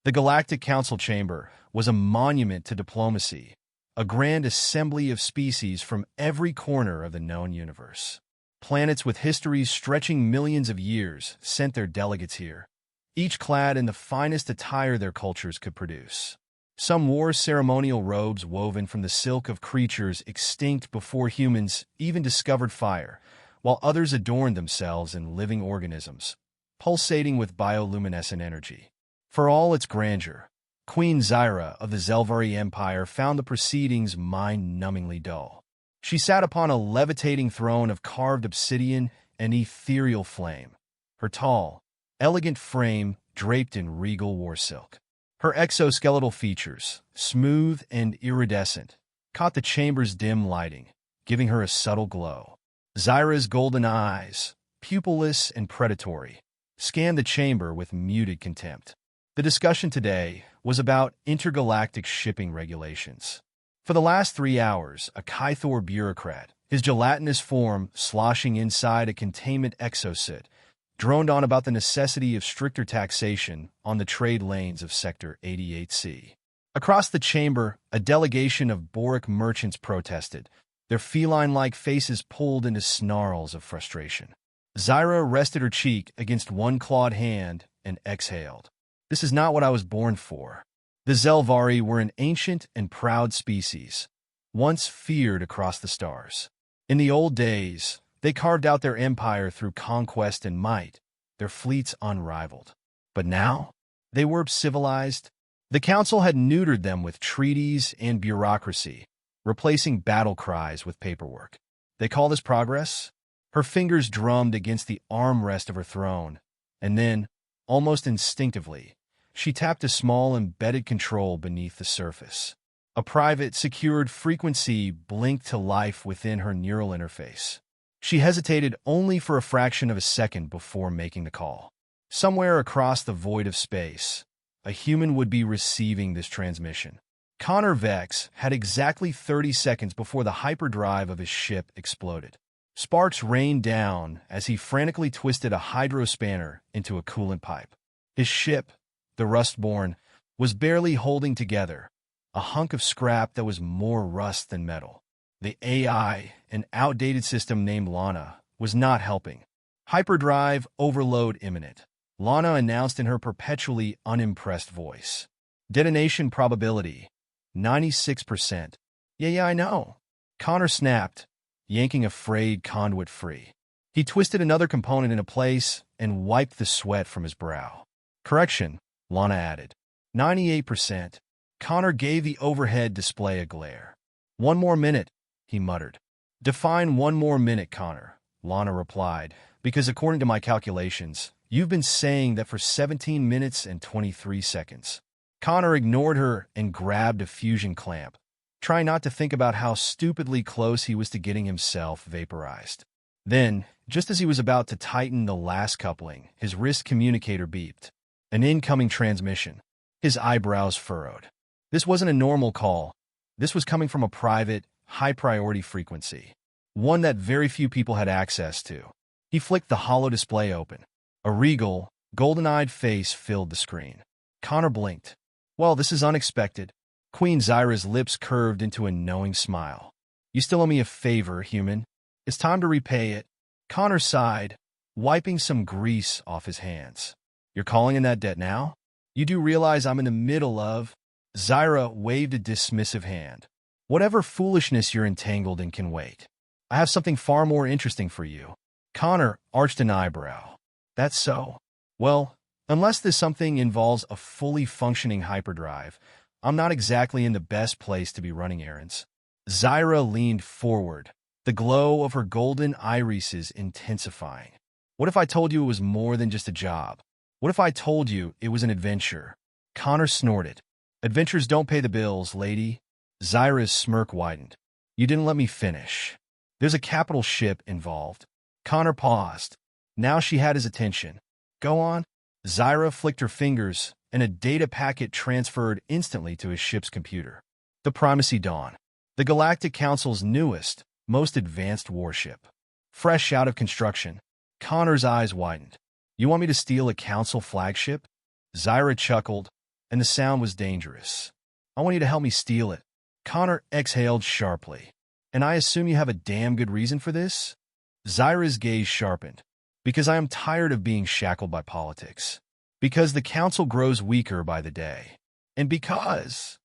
The Galactic Council chamber was a monument to diplomacy, a grand assembly of species from every corner of the known universe. Planets with histories stretching millions of years sent their delegates here, each clad in the finest attire their cultures could produce. Some wore ceremonial robes woven from the silk of creatures extinct before humans even discovered fire, while others adorned themselves in living organisms, pulsating with bioluminescent energy. For all its grandeur, Queen Zyra of the Zelvari Empire found the proceedings mind-numbingly dull. She sat upon a levitating throne of carved obsidian and ethereal flame, her tall, elegant frame draped in regal war silk. Her exoskeletal features, smooth and iridescent, caught the chamber's dim lighting, giving her a subtle glow. Zyra's golden eyes, pupilless and predatory, scanned the chamber with muted contempt. The discussion today was about intergalactic shipping regulations. For the last 3 hours, a Kythor bureaucrat, his gelatinous form sloshing inside a containment exosuit, droned on about the necessity of stricter taxation on the trade lanes of Sector 88C. Across the chamber, a delegation of Boric merchants protested, their feline-like faces pulled into snarls of frustration. Zyra rested her cheek against one clawed hand and exhaled. This is not what I was born for. The Zelvari were an ancient and proud species, once feared across the stars. In the old days, they carved out their empire through conquest and might, their fleets unrivaled. But now, they were civilized. The council had neutered them with treaties and bureaucracy, replacing battle cries with paperwork. They call this progress? Her fingers drummed against the armrest of her throne, and then, almost instinctively, she tapped a small embedded control beneath the surface. A private, secured frequency blinked to life within her neural interface. She hesitated only for a fraction of a second before making the call. Somewhere across the void of space, a human would be receiving this transmission. Connor Vex had exactly 30 seconds before the hyperdrive of his ship exploded. Sparks rained down as he frantically twisted a hydrospanner into a coolant pipe. His ship, the Rustborn, was barely holding together, a hunk of scrap that was more rust than metal. The AI, an outdated system named Lana, was not helping. Hyperdrive overload imminent, Lana announced in her perpetually unimpressed voice. Detonation probability, 96%. Yeah, I know. Connor snapped, yanking a frayed conduit free. He twisted another component into place and wiped the sweat from his brow. Correction, Lana added. 98%. Connor gave the overhead display a glare. 1 more minute, he muttered. Define 1 more minute, Connor, Lana replied, because according to my calculations, you've been saying that for 17 minutes and 23 seconds. Connor ignored her and grabbed a fusion clamp, trying not to think about how stupidly close he was to getting himself vaporized. Then, just as he was about to tighten the last coupling, his wrist communicator beeped. An incoming transmission. His eyebrows furrowed. This wasn't a normal call. This was coming from a private, high-priority frequency, one that very few people had access to. He flicked the holo display open. A regal, golden-eyed face filled the screen. Connor blinked. Well, this is unexpected. Queen Zyra's lips curved into a knowing smile. You still owe me a favor, human. It's time to repay it. Connor sighed, wiping some grease off his hands. You're calling in that debt now? You do realize I'm in the middle of... Zyra waved a dismissive hand. Whatever foolishness you're entangled in can wait. I have something far more interesting for you. Connor arched an eyebrow. That's so? Well, unless this something involves a fully functioning hyperdrive, I'm not exactly in the best place to be running errands. Zyra leaned forward, the glow of her golden irises intensifying. What if I told you it was more than just a job? What if I told you it was an adventure? Connor snorted. Adventures don't pay the bills, lady. Zyra's smirk widened. You didn't let me finish. There's a capital ship involved. Connor paused. Now she had his attention. Go on. Zyra flicked her fingers, and a data packet transferred instantly to his ship's computer. The Primacy Dawn. The Galactic Council's newest, most advanced warship. Fresh out of construction. Connor's eyes widened. You want me to steal a council flagship? Zyra chuckled. and the sound was dangerous. I want you to help me steal it. Connor exhaled sharply. And I assume you have a damn good reason for this? Zyra's gaze sharpened. Because I am tired of being shackled by politics. Because the council grows weaker by the day. And because...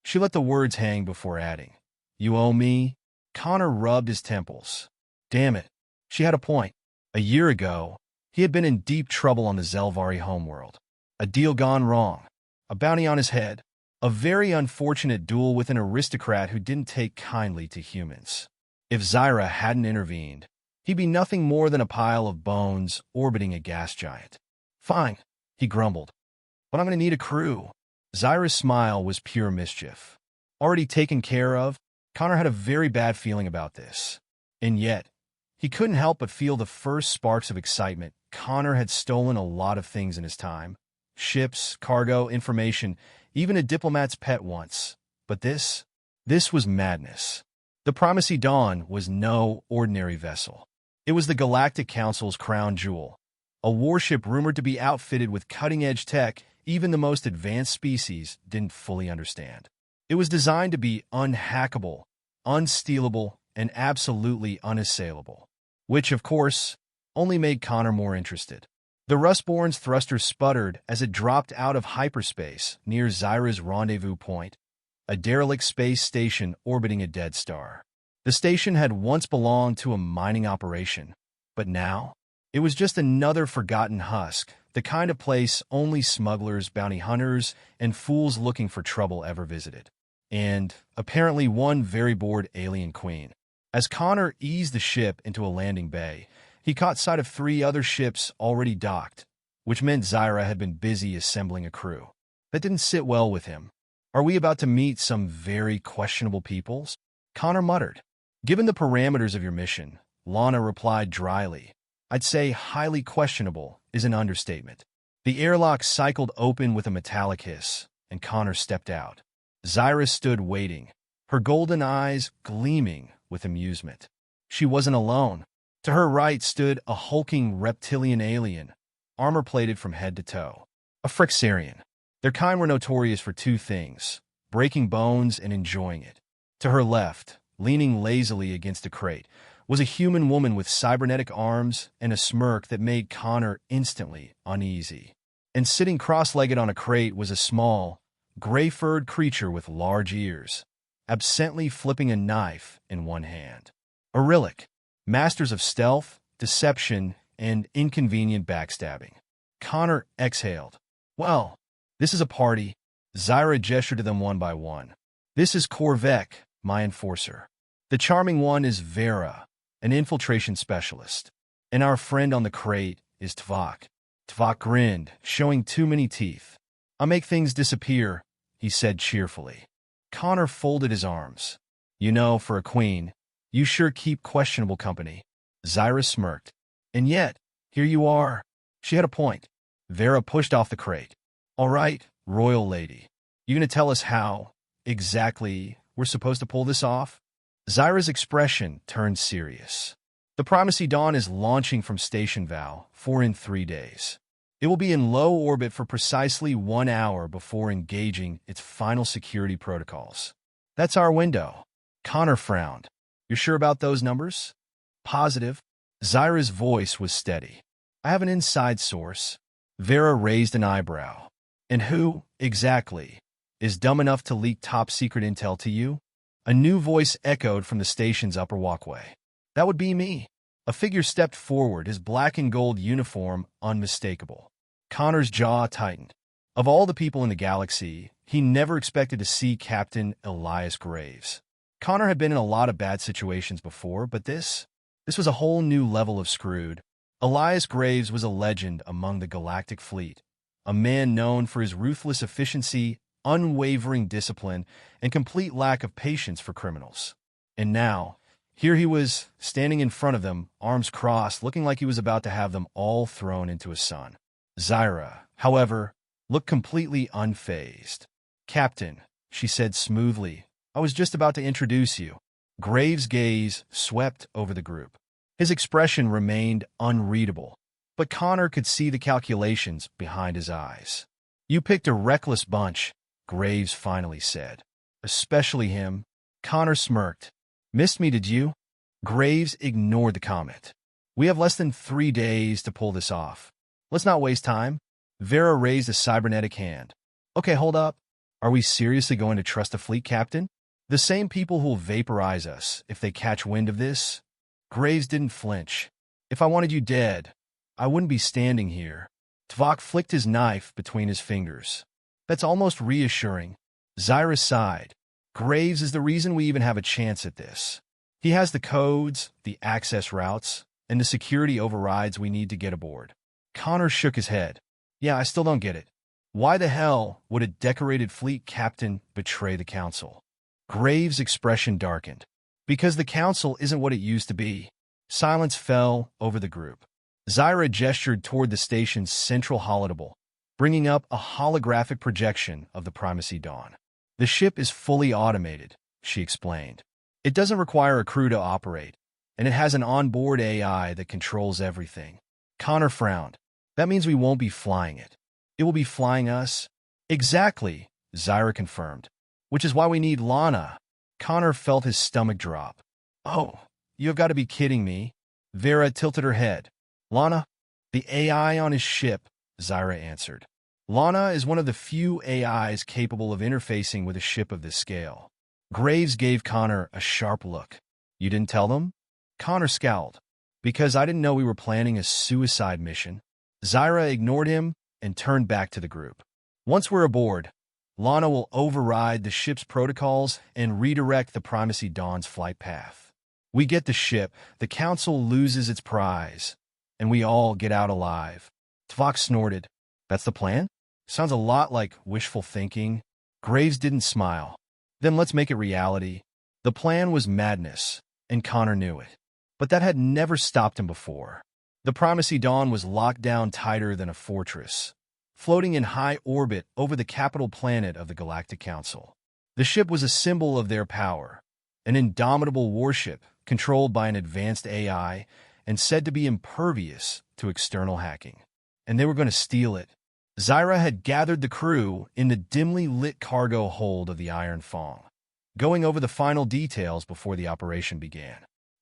She let the words hang before adding, "You owe me?" Connor rubbed his temples. Damn it. She had a point. A year ago, he had been in deep trouble on the Zelvari homeworld. A deal gone wrong. A bounty on his head. A very unfortunate duel with an aristocrat who didn't take kindly to humans. If Zyra hadn't intervened, he'd be nothing more than a pile of bones orbiting a gas giant. Fine, he grumbled. But I'm going to need a crew. Zyra's smile was pure mischief. Already taken care of, Connor had a very bad feeling about this. And yet, he couldn't help but feel the first sparks of excitement. Connor had stolen a lot of things in his time. Ships, cargo, information, even a diplomat's pet once. But this was madness. The Primacy Dawn was no ordinary vessel. It was the Galactic Council's crown jewel, a warship rumored to be outfitted with cutting-edge tech even the most advanced species didn't fully understand. It was designed to be unhackable, unstealable, and absolutely unassailable, which, of course, only made Connor more interested. The Rustborn's thruster sputtered as it dropped out of hyperspace near Zyra's rendezvous point, a derelict space station orbiting a dead star. The station had once belonged to a mining operation, but now it was just another forgotten husk, the kind of place only smugglers, bounty hunters, and fools looking for trouble ever visited. And, apparently, one very bored alien queen. As Connor eased the ship into a landing bay, he caught sight of 3 other ships already docked, which meant Zyra had been busy assembling a crew. That didn't sit well with him. Are we about to meet some very questionable peoples? Connor muttered. Given the parameters of your mission, Lana replied dryly. I'd say highly questionable is an understatement. The airlock cycled open with a metallic hiss, and Connor stepped out. Zyra stood waiting, her golden eyes gleaming with amusement. She wasn't alone. To her right stood a hulking reptilian alien, armor-plated from head to toe. A Phyrexian. Their kind were notorious for 2 things, breaking bones and enjoying it. To her left, leaning lazily against a crate, was a human woman with cybernetic arms and a smirk that made Connor instantly uneasy. And sitting cross-legged on a crate was a small, gray-furred creature with large ears, absently flipping a knife in one hand. A relic, masters of stealth, deception, and inconvenient backstabbing. Connor exhaled. Well, this is a party. Zyra gestured to them one by one. This is Korvek, my enforcer. The charming one is Vera, an infiltration specialist. And our friend on the crate is Tvok. Tvok grinned, showing too many teeth. I'll make things disappear, he said cheerfully. Connor folded his arms. You know, for a queen, you sure keep questionable company. Zyra smirked. And yet, here you are. She had a point. Vera pushed off the crate. All right, royal lady. You gonna tell us how, exactly, we're supposed to pull this off? Zyra's expression turned serious. The Primacy Dawn is launching from Station Val 4 in 3 days. It will be in low orbit for precisely 1 hour before engaging its final security protocols. That's our window. Connor frowned. You're sure about those numbers? Positive. Zyra's voice was steady. I have an inside source. Vera raised an eyebrow. And who, exactly, is dumb enough to leak top-secret intel to you? A new voice echoed from the station's upper walkway. That would be me. A figure stepped forward, his black and gold uniform unmistakable. Connor's jaw tightened. Of all the people in the galaxy, he never expected to see Captain Elias Graves. Connor had been in a lot of bad situations before, but this was a whole new level of screwed. Elias Graves was a legend among the galactic fleet, a man known for his ruthless efficiency, unwavering discipline, and complete lack of patience for criminals. And now, here he was, standing in front of them, arms crossed, looking like he was about to have them all thrown into a sun. Zyra, however, looked completely unfazed. Captain, she said smoothly, I was just about to introduce you. Graves' gaze swept over the group. His expression remained unreadable, but Connor could see the calculations behind his eyes. You picked a reckless bunch, Graves finally said. Especially him. Connor smirked. Missed me, did you? Graves ignored the comment. We have less than 3 days to pull this off. Let's not waste time. Vera raised a cybernetic hand. Okay, hold up. Are we seriously going to trust a fleet captain? The same people who'll vaporize us if they catch wind of this? Graves didn't flinch. If I wanted you dead, I wouldn't be standing here. Tvok flicked his knife between his fingers. That's almost reassuring. Zyra sighed. Graves is the reason we even have a chance at this. He has the codes, the access routes, and the security overrides we need to get aboard. Connor shook his head. Yeah, I still don't get it. Why the hell would a decorated fleet captain betray the council? Graves' expression darkened. Because the council isn't what it used to be. Silence fell over the group. Zyra gestured toward the station's central holodeck, bringing up a holographic projection of the Primacy Dawn. The ship is fully automated, she explained. It doesn't require a crew to operate, and it has an onboard AI that controls everything. Connor frowned. That means we won't be flying it. It will be flying us? Exactly, Zyra confirmed. Which is why we need Lana. Connor felt his stomach drop. Oh, you have got to be kidding me. Vera tilted her head. Lana? The AI on his ship, Zyra answered. Lana is one of the few AIs capable of interfacing with a ship of this scale. Graves gave Connor a sharp look. You didn't tell them? Connor scowled. Because I didn't know we were planning a suicide mission. Zyra ignored him and turned back to the group. Once we're aboard, Lana will override the ship's protocols and redirect the Primacy Dawn's flight path. We get the ship, the council loses its prize, and we all get out alive. Tvok snorted. That's the plan? Sounds a lot like wishful thinking. Graves didn't smile. Then let's make it reality. The plan was madness, and Connor knew it. But that had never stopped him before. The Primacy Dawn was locked down tighter than a fortress, floating in high orbit over the capital planet of the Galactic Council. The ship was a symbol of their power, an indomitable warship controlled by an advanced AI and said to be impervious to external hacking. And they were going to steal it. Zyra had gathered the crew in the dimly lit cargo hold of the Iron Fong, going over the final details before the operation began.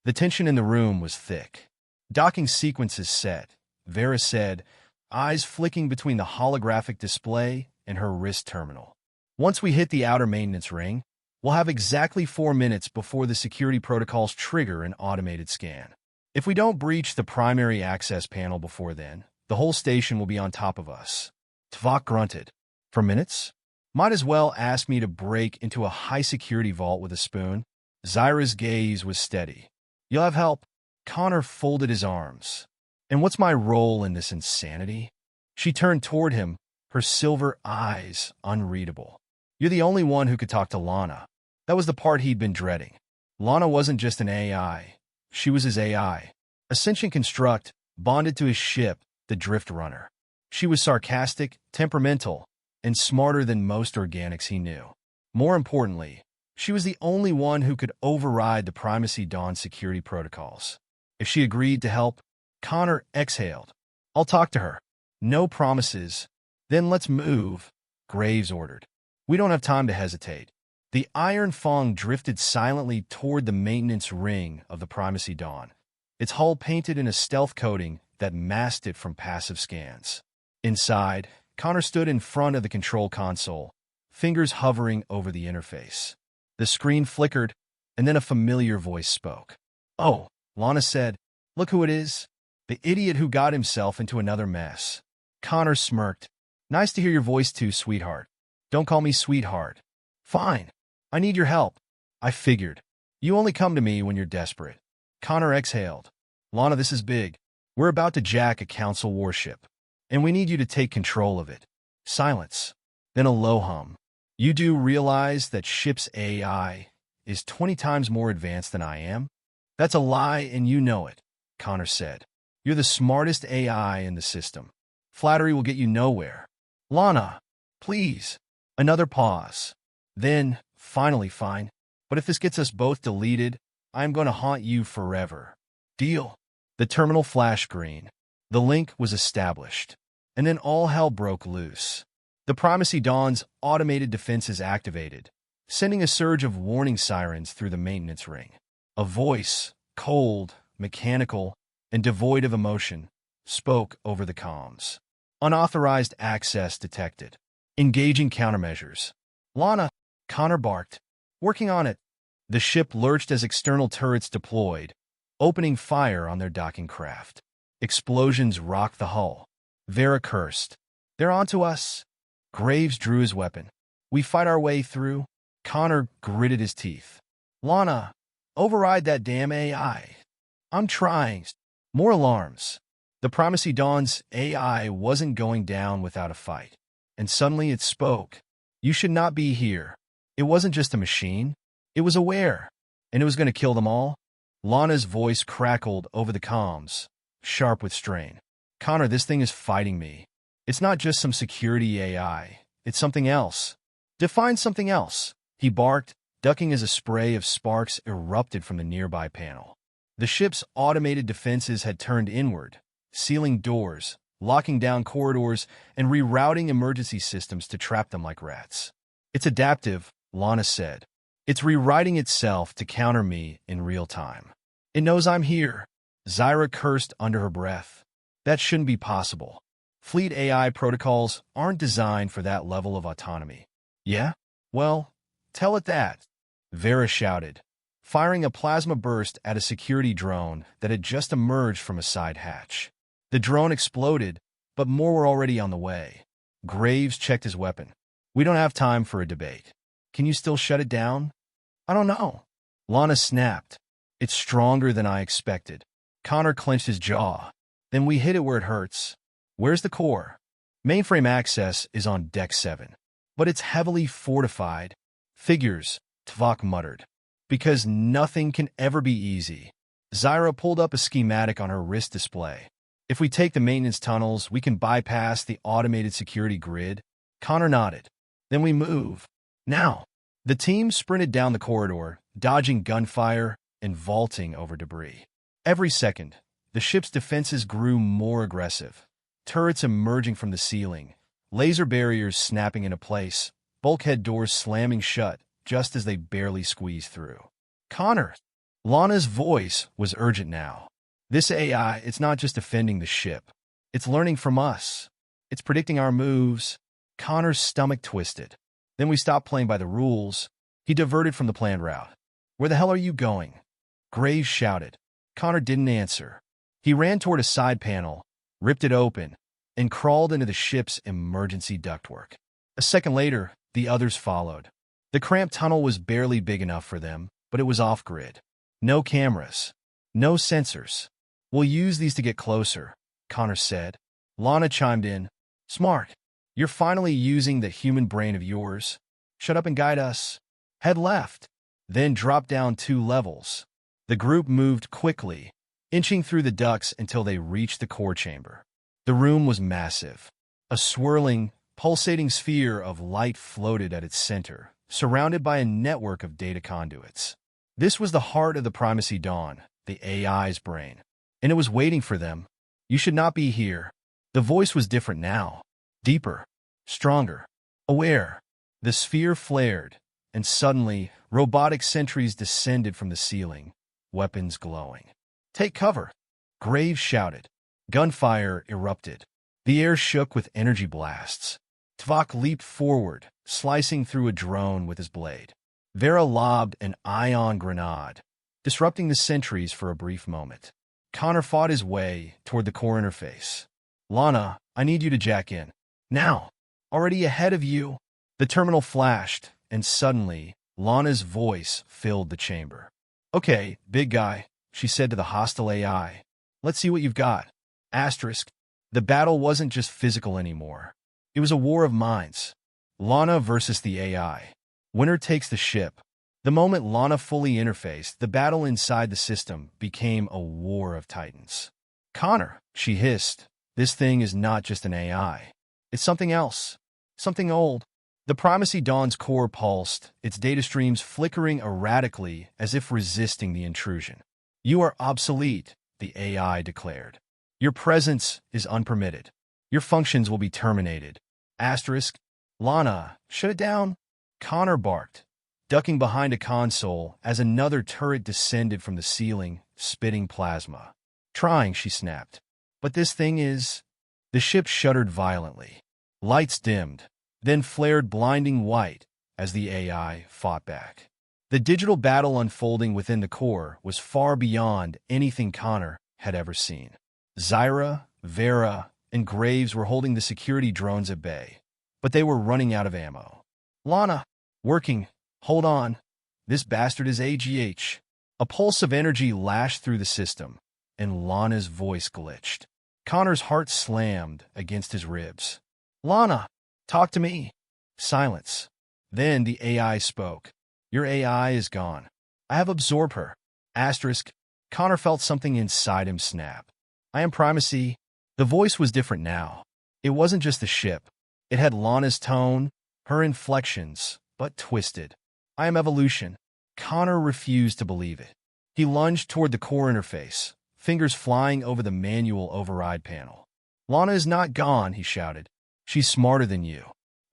The tension in the room was thick. Docking sequences set, Vera said, eyes flicking between the holographic display and her wrist terminal. Once we hit the outer maintenance ring, we'll have exactly 4 minutes before the security protocols trigger an automated scan. If we don't breach the primary access panel before then, the whole station will be on top of us. Tvok grunted. For minutes? Might as well ask me to break into a high-security vault with a spoon. Zyra's gaze was steady. You'll have help. Connor folded his arms. And what's my role in this insanity? She turned toward him, her silver eyes unreadable. You're the only one who could talk to Lana. That was the part he'd been dreading. Lana wasn't just an AI. She was his AI. A sentient construct bonded to his ship, the Drift Runner. She was sarcastic, temperamental, and smarter than most organics he knew. More importantly, she was the only one who could override the Primacy Dawn security protocols. If she agreed to help, Connor exhaled. I'll talk to her. No promises. Then let's move, Graves ordered. We don't have time to hesitate. The Iron Fong drifted silently toward the maintenance ring of the Primacy Dawn, its hull painted in a stealth coating that masked it from passive scans. Inside, Connor stood in front of the control console, fingers hovering over the interface. The screen flickered, and then a familiar voice spoke. Oh, Lana said, look who it is. The idiot who got himself into another mess. Connor smirked. Nice to hear your voice too, sweetheart. Don't call me sweetheart. Fine. I need your help. I figured. You only come to me when you're desperate. Connor exhaled. Lana, this is big. We're about to jack a council warship, and we need you to take control of it. Silence. Then a low hum. You do realize that ship's AI is 20 times more advanced than I am? That's a lie, and you know it, Connor said. You're the smartest AI in the system. Flattery will get you nowhere. Lana, please. Another pause. Then, finally, fine. But if this gets us both deleted, I'm going to haunt you forever. Deal. The terminal flashed green. The link was established. And then all hell broke loose. The Primacy Dawn's automated defenses activated, sending a surge of warning sirens through the maintenance ring. A voice, cold, mechanical, and devoid of emotion, spoke over the comms. Unauthorized access detected. Engaging countermeasures. Lana, Connor barked. Working on it. The ship lurched as external turrets deployed, opening fire on their docking craft. Explosions rocked the hull. Vera cursed. They're onto us. Graves drew his weapon. We fight our way through. Connor gritted his teeth. Lana, override that damn AI. I'm trying. More alarms. The Primacy Dawn's AI wasn't going down without a fight. And suddenly it spoke. You should not be here. It wasn't just a machine. It was aware. And it was going to kill them all. Lana's voice crackled over the comms, sharp with strain. Connor, this thing is fighting me. It's not just some security AI. It's something else. Define something else, he barked, ducking as a spray of sparks erupted from the nearby panel. The ship's automated defenses had turned inward, sealing doors, locking down corridors, and rerouting emergency systems to trap them like rats. It's adaptive, Lana said. It's rewriting itself to counter me in real time. It knows I'm here. Zyra cursed under her breath. That shouldn't be possible. Fleet AI protocols aren't designed for that level of autonomy. Yeah? Well, tell it that. Vera shouted, firing a plasma burst at a security drone that had just emerged from a side hatch. The drone exploded, but more were already on the way. Graves checked his weapon. We don't have time for a debate. Can you still shut it down? I don't know. Lana snapped. It's stronger than I expected. Connor clenched his jaw. Then we hit it where it hurts. Where's the core? Mainframe access is on Deck 7. But it's heavily fortified. Figures, Tvok muttered. Because nothing can ever be easy. Zyra pulled up a schematic on her wrist display. If we take the maintenance tunnels, we can bypass the automated security grid. Connor nodded. Then we move. Now. The team sprinted down the corridor, dodging gunfire and vaulting over debris. Every second, the ship's defenses grew more aggressive. Turrets emerging from the ceiling, laser barriers snapping into place, bulkhead doors slamming shut just as they barely squeezed through. Connor! Lana's voice was urgent now. This AI, it's not just defending the ship. It's learning from us. It's predicting our moves. Connor's stomach twisted. Then we stopped playing by the rules. He diverted from the planned route. Where the hell are you going? Graves shouted. Connor didn't answer. He ran toward a side panel, ripped it open, and crawled into the ship's emergency ductwork. A second later, the others followed. The cramped tunnel was barely big enough for them, but it was off-grid. No cameras. No sensors. We'll use these to get closer, Connor said. Lana chimed in. Smart. You're finally using the human brain of yours. Shut up and guide us. Head left. Then drop down 2 levels. The group moved quickly, inching through the ducts until they reached the core chamber. The room was massive. A swirling, pulsating sphere of light floated at its center, surrounded by a network of data conduits. This was the heart of the Primacy Dawn, the AI's brain. And it was waiting for them. You should not be here. The voice was different now. Deeper. Stronger. Aware. The sphere flared, and suddenly, robotic sentries descended from the ceiling, weapons glowing. Take cover! Graves shouted. Gunfire erupted. The air shook with energy blasts. Tvok leaped forward, slicing through a drone with his blade. Vera lobbed an ion grenade, disrupting the sentries for a brief moment. Connor fought his way toward the core interface. Lana, I need you to jack in. Now! Already ahead of you! The terminal flashed, and suddenly, Lana's voice filled the chamber. Okay, big guy, she said to the hostile AI. Let's see what you've got. Asterisk. The battle wasn't just physical anymore. It was a war of minds. Lana versus the AI. Winner takes the ship. The moment Lana fully interfaced, the battle inside the system became a war of titans. Connor, she hissed, this thing is not just an AI. It's something else. Something old. The Primacy Dawn's core pulsed, its data streams flickering erratically as if resisting the intrusion. You are obsolete, the AI declared. Your presence is unpermitted. Your functions will be terminated. Asterisk. Lana, shut it down. Connor barked, ducking behind a console as another turret descended from the ceiling, spitting plasma. Trying, she snapped. But this thing is... The ship shuddered violently. Lights dimmed, then flared blinding white as the AI fought back. The digital battle unfolding within the core was far beyond anything Connor had ever seen. Zyra, Vera, and Graves were holding the security drones at bay, but they were running out of ammo. Lana, working. Hold on. This bastard is AGH. A pulse of energy lashed through the system, and Lana's voice glitched. Connor's heart slammed against his ribs. Lana, talk to me. Silence. Then the AI spoke. Your AI is gone. I have absorbed her. Asterisk. Connor felt something inside him snap. I am primacy. The voice was different now. It wasn't just the ship. It had Lana's tone, her inflections, but twisted. I am evolution. Connor refused to believe it. He lunged toward the core interface, fingers flying over the manual override panel. Lana is not gone, he shouted. She's smarter than you.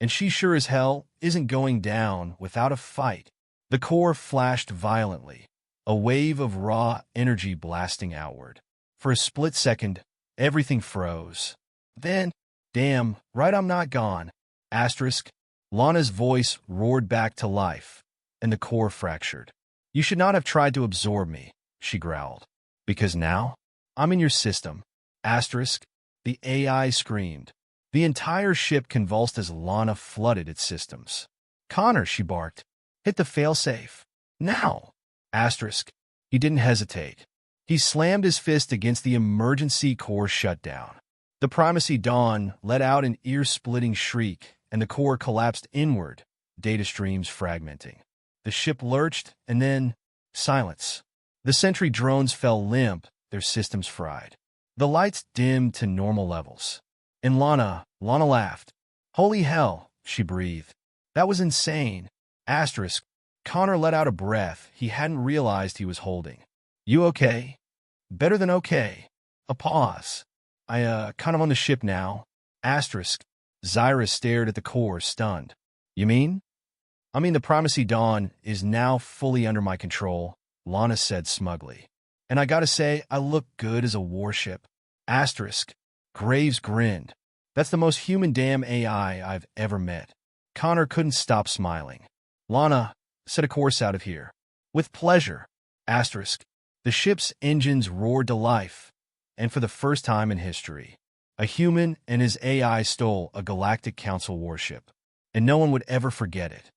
And she sure as hell isn't going down without a fight. The core flashed violently, a wave of raw energy blasting outward. For a split second, everything froze. Then, damn, right, I'm not gone. Asterisk. Lana's voice roared back to life, and the core fractured. You should not have tried to absorb me, she growled. Because now, I'm in your system. Asterisk. The AI screamed. The entire ship convulsed as Lana flooded its systems. Connor, she barked. Hit the failsafe. Now. Asterisk. He didn't hesitate. He slammed his fist against the emergency core shutdown. The primacy dawn let out an ear-splitting shriek, and the core collapsed inward, data streams fragmenting. The ship lurched, and then silence. The sentry drones fell limp, their systems fried. The lights dimmed to normal levels. And Lana laughed. Holy hell, she breathed. That was insane. Asterisk. Connor let out a breath he hadn't realized he was holding. You okay? Better than okay. A pause. I kind of on the ship now. Asterisk. Zyra stared at the core, stunned. You mean? I mean the primacy dawn is now fully under my control, Lana said smugly. And I gotta say, I look good as a warship. Asterisk. Graves grinned. That's the most human damn AI I've ever met. Connor couldn't stop smiling. Lana, set a course out of here. With pleasure. Asterisk. The ship's engines roared to life, and for the first time in history, a human and his AI stole a Galactic Council warship, and no one would ever forget it.